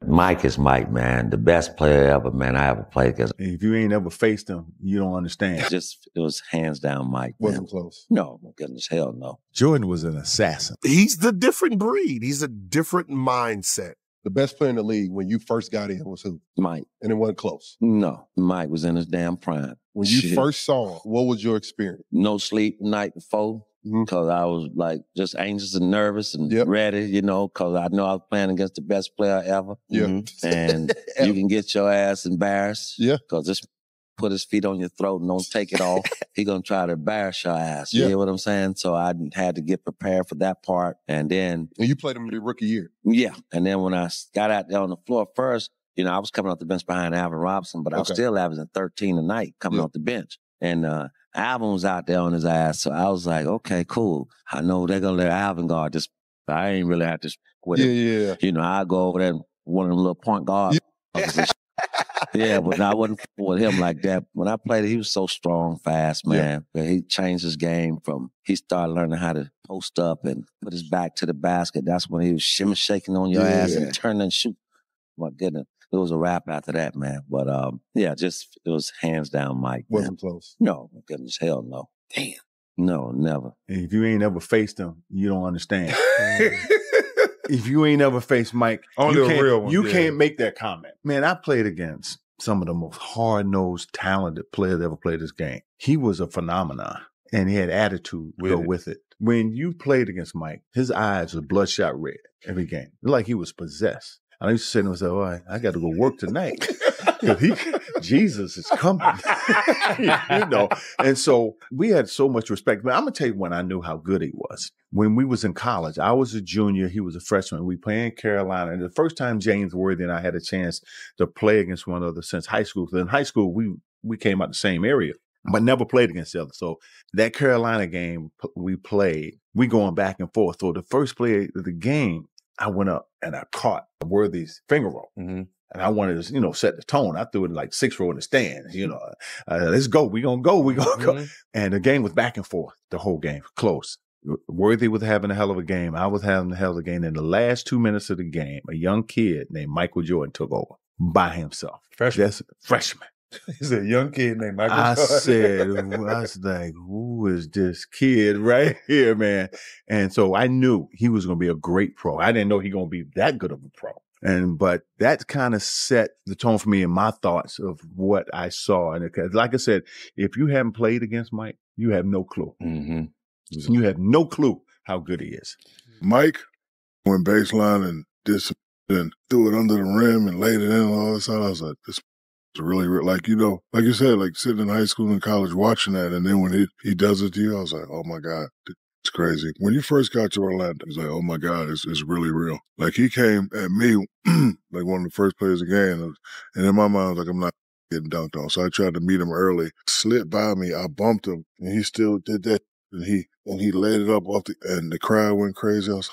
Mike is Mike, man. The best player ever, man, I ever played against. If you ain't ever faced him, you don't understand. It was hands down Mike. Wasn't close. No, my goodness, hell no. Jordan was an assassin. He's the different breed. He's a different mindset. The best player in the league when you first got in was who? Mike. And it wasn't close. No, Mike was in his damn prime. When you first saw him, what was your experience? No sleep the night before. Because I was like just anxious and nervous and ready, you know, because I know I was playing against the best player ever. Yeah. And you can get your ass embarrassed. Yeah. Because just put his feet on your throat and don't take it off. He going to try to embarrass your ass. You hear what I'm saying? So I had to get prepared for that part. And then. And you played him your rookie year. Yeah. And then when I got out there on the floor first, you know, I was coming off the bench behind Alvin Robinson, but I was still averaging 13 a night coming off the bench. And Alvin was out there on his ass, so I was like, okay, cool. I know they're going to let Alvin guard this. I ain't really have to with him. Yeah. You know, I go over there, one of them little point guards. Yeah, but I wasn't with him like that. When I played, he was so strong, fast, man. Yeah. He changed his game he started learning how to post up and put his back to the basket. That's when he was shaking on your ass and turning and shoot. My goodness. It was a wrap after that, man. But, it was hands down Mike. Wasn't close. No, my goodness, hell no. Damn. No, never. And if you ain't ever faced him, you don't understand. If you ain't ever faced Mike, you can't make that comment. Man, I played against some of the most hard-nosed, talented players that ever played this game. He was a phenomenon, and he had attitude to go with it. When you played against Mike, his eyes were bloodshot red every game. Like he was possessed. I used to sit and say, "Oh, I got to go work tonight." Jesus is coming. You know. And so we had so much respect. But I'm going to tell you when I knew how good he was. When we was in college, I was a junior, he was a freshman. We played in Carolina. And the first time James Worthy and I had a chance to play against one another since high school. So in high school, we came out the same area, but never played against each other. So that Carolina game we played, we going back and forth. So the first play of the game, I went up and I caught Worthy's finger roll. And I wanted to, you know, set the tone. I threw it like 6 row in the stands, you know. Let's go. We're going to go. We're going to go. And the game was back and forth the whole game, close. Worthy was having a hell of a game. I was having a hell of a game. In the last 2 minutes of the game, a young kid named Michael Jordan took over by himself. Freshman. He's a young kid named Michael Jordan. I was like, who is this kid right here, man? And so I knew he was going to be a great pro. I didn't know he going to be that good of a pro. But that kind of set the tone for me in my thoughts of what I saw. And like I said, if you haven't played against Mike, you have no clue. You have no clue how good he is. Mike went baseline and threw it under the rim and laid it in and all this. I was like, this is really, like, you know, like you said, like sitting in high school and college watching that. And then when he does it to you, I was like, oh my God. It's crazy. When you first got to Orlando, it's like, oh my God, it's really real. Like he came at me like one of the first players of the game. And in my mind, I was like, I'm not getting dunked on. So I tried to meet him early. Slipped by me. I bumped him and he still did that. And he laid it up and the crowd went crazy. I was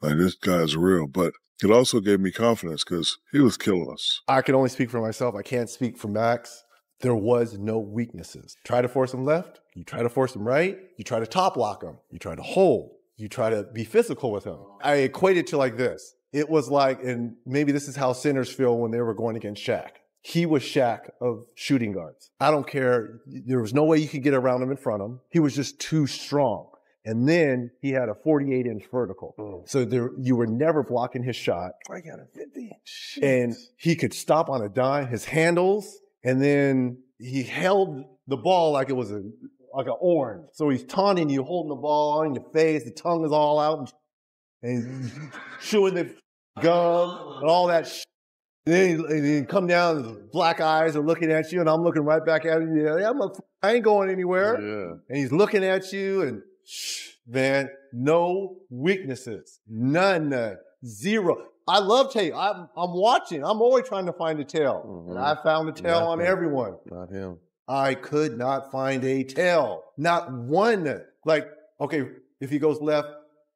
like this guy's real. But it also gave me confidence because he was killing us. I can only speak for myself. I can't speak for Max. There was no weaknesses. Try to force him left. You try to force him right. You try to top lock him. You try to hold. You try to be physical with him. I equate it to like this. It was like, and maybe this is how centers feel when they were going against Shaq. He was Shaq of shooting guards. I don't care. There was no way you could get around him in front of him. He was just too strong. And then he had a 48-inch vertical. So you were never blocking his shot. I got a 50-inch. And he could stop on a dime. His handles. And then he held the ball like it was like an orange. So he's taunting you, holding the ball on your face. The tongue is all out. And he's chewing the gum and all that shit. And then he come down, and the black eyes are looking at you, and I'm looking right back at him. Yeah, I ain't going anywhere. Yeah. And he's looking at you, and man, no weaknesses. None. Zero. I love tape. I'm watching. I'm always trying to find a tail. And I found a tail on everyone. Not him. I could not find a tail. Not one. Like, okay, if he goes left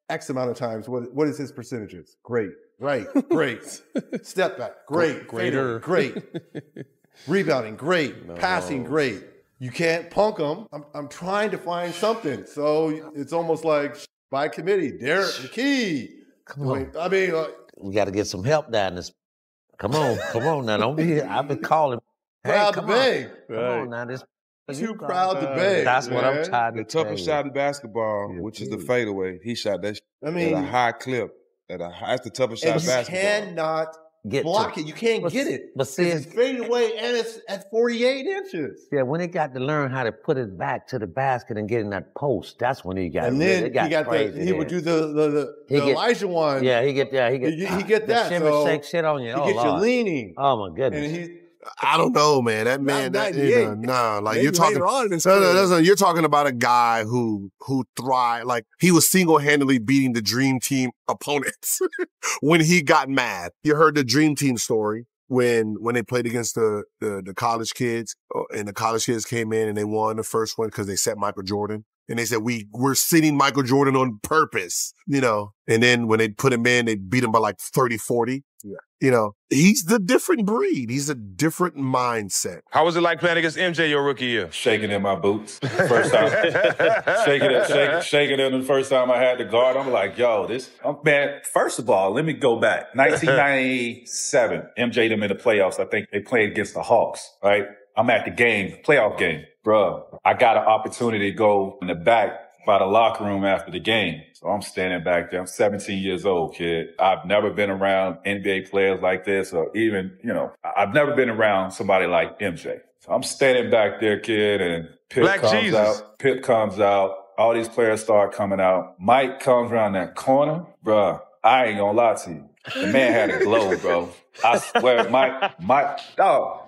X amount of times, what is his percentages? Great. Right. Great. Step back. Great. Greater. Great. Rebounding. Great. No. Passing. Great. You can't punk him. I'm trying to find something. So it's almost like by committee. Derek McKee. Come on. I mean, we got to get some help down this Come on now. Don't be here. I've been calling. Proud to beg. Come on now. This Too proud to beg. That's what I'm trying to The toughest shot in basketball, which is the fadeaway, he shot that at a high clip. That's the toughest shot in basketball. You cannot block it. You can't get it. But see, it's faded away and it's at 48 inches. Yeah, when he got to learn how to put it back to the basket and get in that post, that's when he got. And then he would do the Elijah one. Yeah, he get that. He get that. Shimmer shake shit on you. He gets you leaning. Oh my goodness. And I don't know, man. That man, like maybe you're talking. You're talking about a guy who thrived. Like he was single-handedly beating the Dream Team opponents when he got mad. You heard the Dream Team story when they played against the college kids, and the college kids came in and they won the first one because they set Michael Jordan. And they said, we're sitting Michael Jordan on purpose, you know. And then when they put him in, they beat him by like 30, 40. Yeah. You know, he's the different breed. He's a different mindset. How was it like playing against MJ your rookie year? Shaking in my boots. First time. shaking in the first time I had the guard. I'm like, yo, man, first of all, let me go back. 1997, MJ them in the playoffs. I think they played against the Hawks, right? I'm at the game, playoff game. Bruh, I got an opportunity to go in the back by the locker room after the game. So I'm standing back there. I'm 17 years old, kid. I've never been around NBA players like this, or even, you know, I've never been around somebody like MJ. So I'm standing back there, kid, and Pip comes out. All these players start coming out. Mike comes around that corner. Bruh, I ain't gonna lie to you. The man had a glow, bro. I swear, Mike, dog,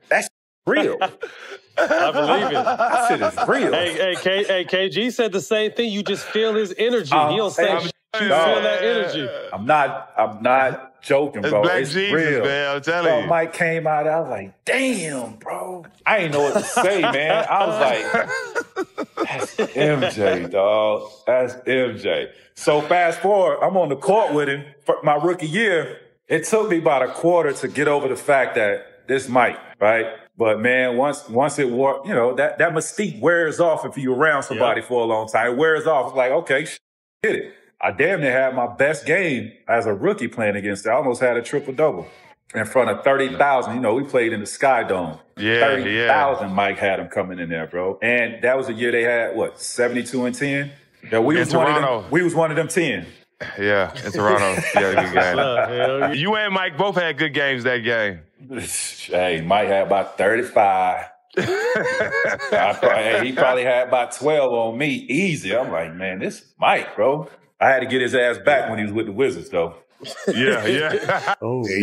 that's real. I believe it. That shit is real. Hey, KG said the same thing. You just feel his energy. He don't say shit. You feel that energy. I'm not joking, bro. It's Jesus, real. Man, I'm telling you. Mike came out, I was like, damn, bro. I ain't know what to say, man. I was like, that's MJ, dog. That's MJ. So fast forward, I'm on the court with him for my rookie year. It took me about a quarter to get over the fact that this Mike, right? But man, once it wore, you know, that mystique wears off if you're around somebody for a long time. It wears off. It's like, okay, hit it. I damn near had my best game as a rookie playing against it. I almost had a triple-double in front of 30,000. You know, we played in the Sky Dome. 30,000 Mike had them coming in there, bro. And that was the year they had, 72-10? Yeah, we was one of them 10. Yeah, in Toronto. Yeah, good game. You and Mike both had good games that game. Hey, Mike had about 35. He probably had about 12 on me, easy. I'm like, man, this is Mike, bro. I had to get his ass back when he was with the Wizards, though. Yeah. He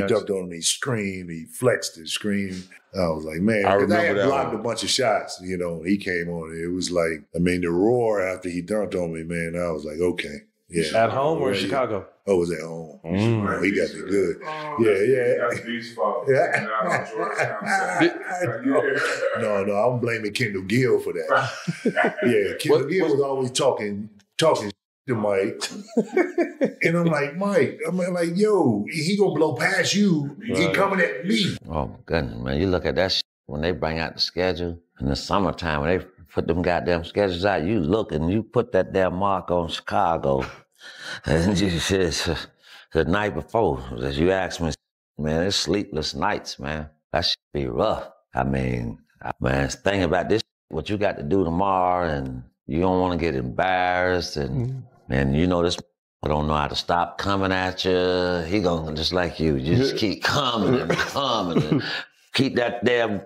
dunked on me, he screamed, he flexed and screamed. I was like, man, because I had blocked a bunch of shots, you know, he came on. It was like, I mean, the roar after he dunked on me, man, I was like, okay. Yeah. At home or in Chicago? Oh, it was at home. Oh, he got me good. No, I'm blaming Kendall Gill for that. Kendall Gill was always talking to Mike. And I'm like, Mike, yo, he gonna blow past you. He coming at me. Oh, my goodness, man. You look at that when they bring out the schedule in the summertime, when they put them goddamn schedules out, you look and you put that damn mark on Chicago. And you said the night before, as you asked me, man, it's sleepless nights, man. That should be rough. I mean, think about this, what you got to do tomorrow, and you don't want to get embarrassed, and you know this don't know how to stop coming at you. He gonna, just like you just keep coming and coming and keep that damn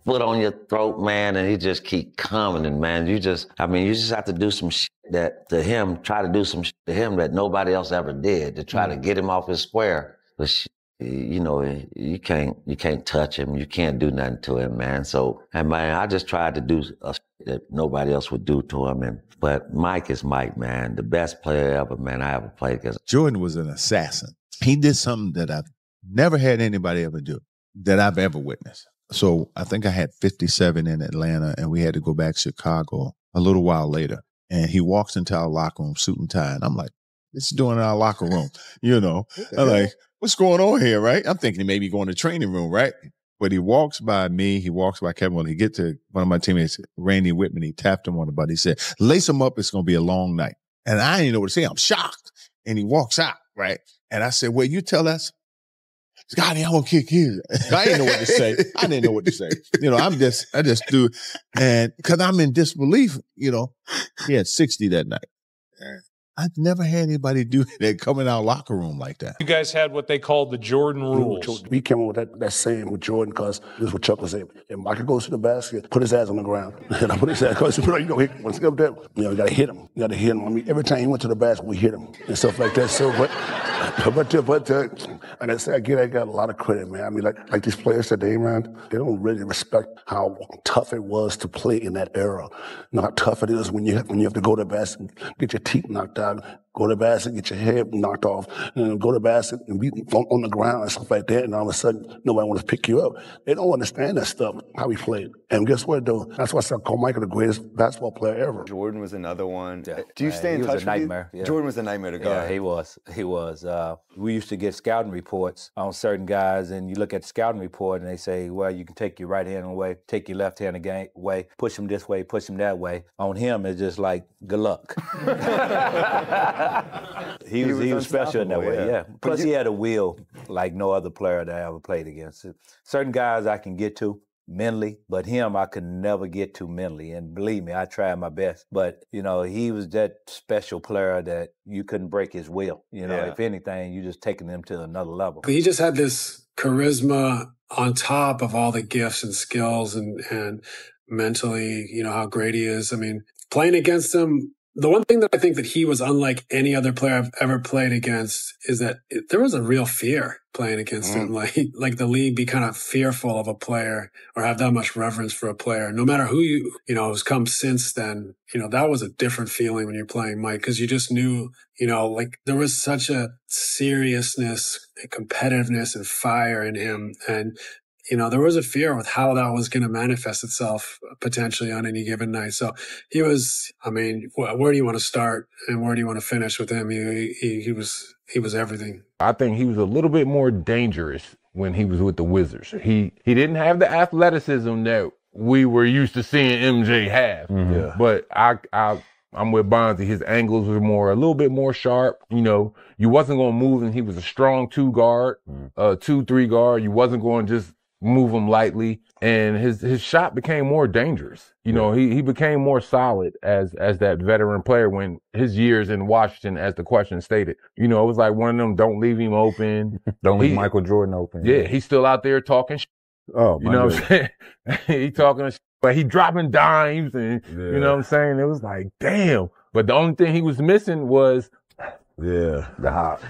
foot on your throat, man, and he just keep coming, and man, you just have to do some shit try to do some shit to him that nobody else ever did to try to get him off his square. But you know, you can't touch him, you can't do nothing to him, man. So, and man, I just tried to do a shit that nobody else would do to him, but Mike is Mike, man, the best player ever, man, I ever played against. Jordan was an assassin. He did something that I've never had anybody ever do, that I've ever witnessed. So I think I had 57 in Atlanta, and we had to go back to Chicago a little while later. And he walks into our locker room, suit and tie, and I'm like, "This is doing in our locker room," you know. I'm like, "What's going on here?" Right? I'm thinking he may be going to the training room, right? But he walks by me, he walks by Kevin. When he get to one of my teammates, Randy Whitman, he tapped him on the butt. He said, "Lace him up. It's going to be a long night." And I didn't know what to say. I'm shocked. And he walks out, right? And I said, "Well, you tell us." God, I want to kick his. I didn't know what to say. I didn't know what to say. You know, I just do, and because I'm in disbelief, you know, he had 60 that night. I've never had anybody do that come in our locker room like that. You guys had what they called the Jordan rules. We came up with that saying with Jordan because this is what Chuck was saying. If Michael goes to the basket, put his ass on the ground. And I put his ass, because you know, once he up there, you know, you got to hit him. You got to hit him. I mean, every time he went to the basket, we hit him and stuff like that. So, but and I say again, I got a lot of credit, man. I mean, like these players today, man, they don't really respect how tough it was to play in that era. You know how tough it is when you have to go to the basket, get your teeth knocked out, go to the basket, get your head knocked off, and go to the basket and be on the ground and stuff like that, and all of a sudden, nobody wants to pick you up. They don't understand that stuff, how we played. And guess what, though? That's why I call Michael the greatest basketball player ever. Jordan was another one. Yeah. Do you stay in touch with nightmare. Yeah. Jordan was a nightmare to guard. Yeah, he was. We used to get scouting reports on certain guys, and you look at the scouting report, and they say, well, you can take your right hand away, take your left hand away, push him this way, push him that way. On him, it's just like, good luck. He was special in that way, yeah. Plus, he had a will like no other player that I ever played against. Certain guys I can get to mentally, but him I could never get to mentally. And believe me, I tried my best. But, you know, he was that special player that you couldn't break his will. You know, if anything, you just taking him to another level. He just had this charisma on top of all the gifts and skills and mentally, you know, how great he is. I mean, playing against him, the one thing that I think that he was unlike any other player I've ever played against is that there was a real fear playing against him. Like the league be kind of fearful of a player or have that much reverence for a player. No matter who you know, has come since then, you know, that was a different feeling when you're playing Mike, because you just knew, you know, like there was such a seriousness and competitiveness and fire in him. And you know, there was a fear with how that was going to manifest itself potentially on any given night. So he was, I mean, where do you want to start and where do you want to finish with him? He was everything. I think he was a little bit more dangerous when he was with the Wizards. He didn't have the athleticism that we were used to seeing MJ have. Mm-hmm. Yeah. But I'm with Bonzi. His angles were a little bit more sharp. You know, you wasn't going to move him. He was a strong 2-guard, 2-3 guard. You wasn't going to just move him lightly, and his shot became more dangerous. You know, he became more solid as that veteran player when his years in Washington, as the question stated. You know, it was like one of them, don't leave him open. Don't leave Michael Jordan open. Yeah, he's still out there talking shit. Oh, you know what I'm saying? He talking shit, but he dropping dimes and, you know what I'm saying? It was like, damn. But the only thing he was missing was, the hop.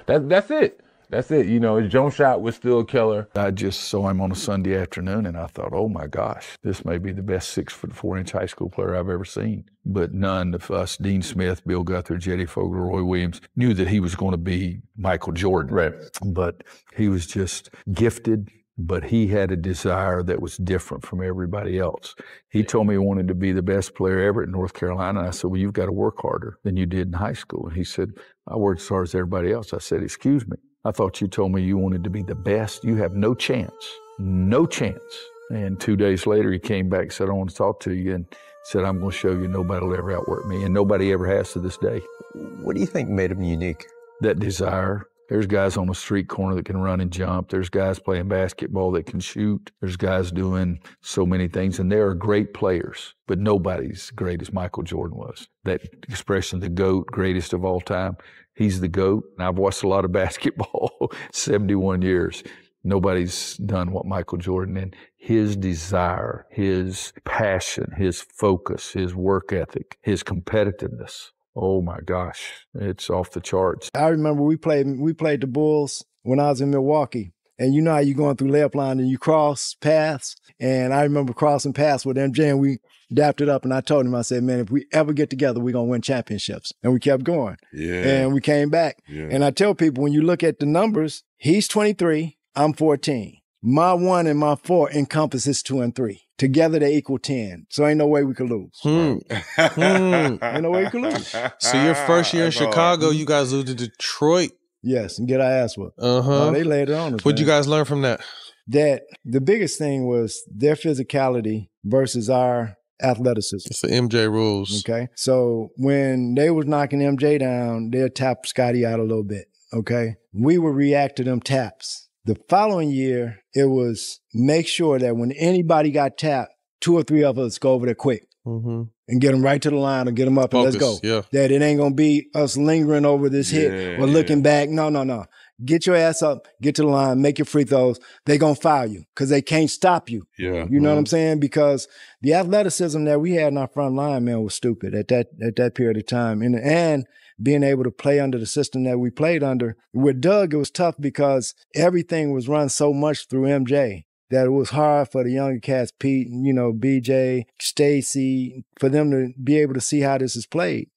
That's it. That's it. You know, his jump shot was still a killer. I just saw him on a Sunday afternoon, and I thought, oh, my gosh, this may be the best 6'4" high school player I've ever seen. But none of us, Dean Smith, Bill Guthrie, Jetty Fogler, Roy Williams, knew that he was going to be Michael Jordan. Right. But he was just gifted, but he had a desire that was different from everybody else. He told me he wanted to be the best player ever at North Carolina. And I said, well, you've got to work harder than you did in high school. And he said, I worked as hard as everybody else. I said, excuse me. I thought you told me you wanted to be the best. You have no chance. No chance. And 2 days later, he came back and said, I want to talk to you. And said, I'm going to show you nobody will ever outwork me. And nobody ever has to this day. What do you think made him unique? That desire. There's guys on the street corner that can run and jump. There's guys playing basketball that can shoot. There's guys doing so many things. And there are great players, but nobody's great as Michael Jordan was. That expression, the GOAT, greatest of all time. He's the GOAT. And I've watched a lot of basketball, 71 years. Nobody's done what Michael Jordan, and his desire, his passion, his focus, his work ethic, his competitiveness. Oh my gosh, it's off the charts. I remember we played the Bulls when I was in Milwaukee. And you know how you're going through layup line and you cross paths. And I remember crossing paths with MJ, and we dapped it up. And I told him, I said, man, if we ever get together, we're going to win championships. And we kept going. Yeah. And we came back. Yeah. And I tell people, when you look at the numbers, he's 23, I'm 14. My 1 and my 4 encompass his 2 and 3. Together they equal 10. So ain't no way we could lose. Ain't no way we could lose. So your first year in Chicago, you guys lose to Detroit. Yes, and get our ass whooped. Oh, they laid it on us. What'd you guys learn from that? That the biggest thing was their physicality versus our athleticism. It's the MJ rules. Okay. So when they was knocking MJ down, they'd tap Scotty out a little bit. okay, we would react to them taps. The following year, it was make sure that when anybody got tapped, 2 or 3 of us go over there quick and get them right to the line or get them up and let's go. Yeah. That it ain't going to be us lingering over this hit or looking back. No. Get your ass up, get to the line, make your free throws. They going to foul you because they can't stop you. Yeah. You know what I'm saying? Because the athleticism that we had in our front line, man, was stupid at that period of time. And being able to play under the system that we played under. With Doug, it was tough because everything was run so much through MJ that it was hard for the younger cats, Pete, BJ, Stacy, for them to be able to see how this is played,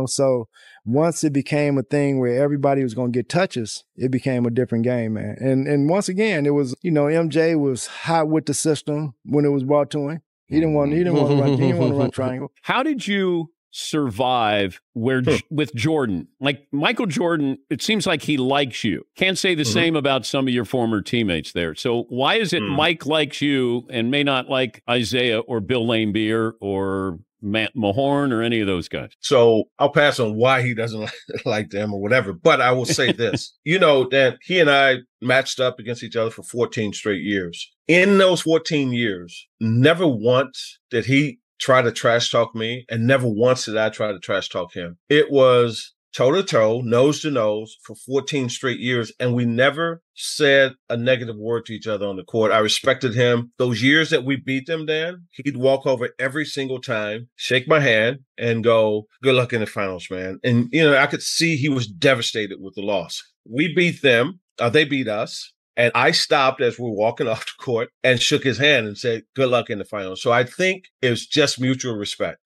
So once it became a thing where everybody was going to get touches, it became a different game, man. And once again, it was, MJ was hot with the system when it was brought to him. He didn't want to run triangle. How did you survive with Jordan? Like Michael Jordan, it seems like he likes you. Can't say the same about some of your former teammates there. So why is it Mike likes you and may not like Isaiah or Bill Laimbeer or Matt Mahorn or any of those guys? So I'll pass on why he doesn't like them or whatever. But I will say this, that he and I matched up against each other for 14 straight years. In those 14 years, never once did he try to trash talk me, and never once did I try to trash talk him. It was toe to toe, nose to nose for 14 straight years, and we never said a negative word to each other on the court. I respected him. Those years that we beat them, Dan, he'd walk over every single time, shake my hand, and go, "Good luck in the finals, man." And, I could see he was devastated with the loss. We beat them, they beat us. And I stopped as we were walking off the court and shook his hand and said, "Good luck in the finals." So I think it was just mutual respect.